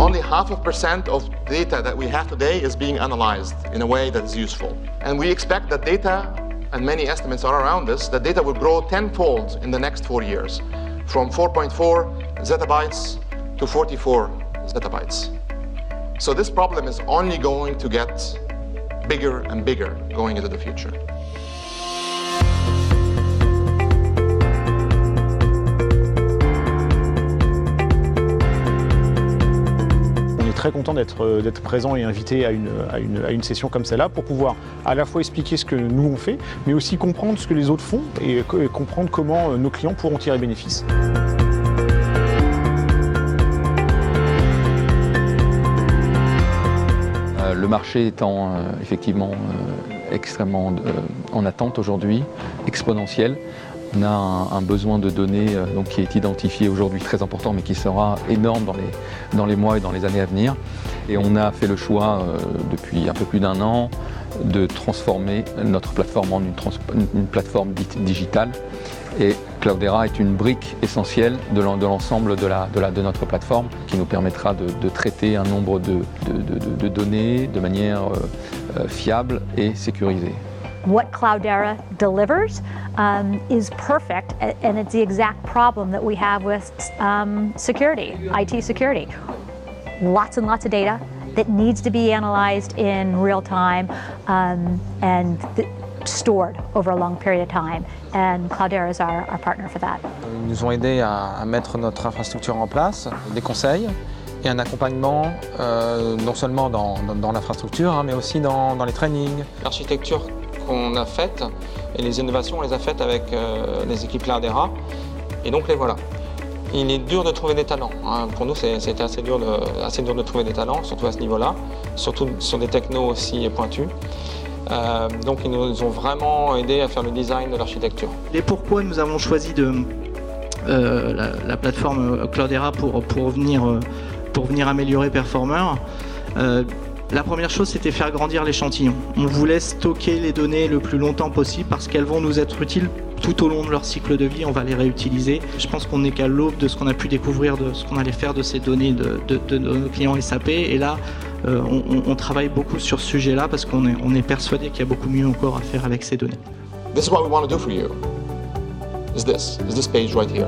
only 0.5% of data that we have today is being analyzed in a way that is useful. And we expect that data, and many estimates are around this, that data will grow tenfold in the next 4 years, from 4.4 zettabytes to 44 zettabytes. So this problem is only going to get bigger and bigger going into the future. Très content d'être présent et invité à une session comme celle-là pour pouvoir à la fois expliquer ce que nous on fait, mais aussi comprendre ce que les autres font et comprendre comment nos clients pourront tirer bénéfice. Le marché étant effectivement extrêmement en attente aujourd'hui, exponentiel. On a un besoin de données donc, qui est identifié aujourd'hui très important, mais qui sera énorme dans les mois et dans les années à venir. Et on a fait le choix depuis un peu plus d'1 an de transformer notre plateforme en une plateforme dite digitale. Et Cloudera est une brique essentielle de l'ensemble de notre plateforme qui nous permettra de traiter un nombre de données de manière fiable et sécurisée. What Cloudera delivers is perfect, and it's the exact problem that we have with security, IT security. Lots and lots of data that needs to be analyzed in real time and stored over a long period of time, and Cloudera is our partner for that. Ils nous ont aidés à mettre notre infrastructure en place, des conseils et un accompagnement non seulement dans l'infrastructure, mais aussi dans les trainings. L'architecture qu'on a faite et les innovations, on les a faites avec les équipes Cloudera, et donc les voilà. Il est dur de trouver des talents. Pour nous, c'était assez dur de trouver des talents, surtout à ce niveau-là, surtout sur des technos aussi pointus. Donc ils nous ont vraiment aidés à faire le design de l'architecture. Et pourquoi nous avons choisi la plateforme Cloudera pour venir améliorer Performer. La première chose, c'était faire grandir l'échantillon. On voulait stocker les données le plus longtemps possible parce qu'elles vont nous être utiles tout au long de leur cycle de vie, on va les réutiliser. Je pense qu'on n'est qu'à l'aube de ce qu'on a pu découvrir, de ce qu'on allait faire de ces données de nos clients SAP. Et là, on travaille beaucoup sur ce sujet-là parce qu'on est persuadé qu'il y a beaucoup mieux encore à faire avec ces données. This is what we want to do for you. Is this page right here.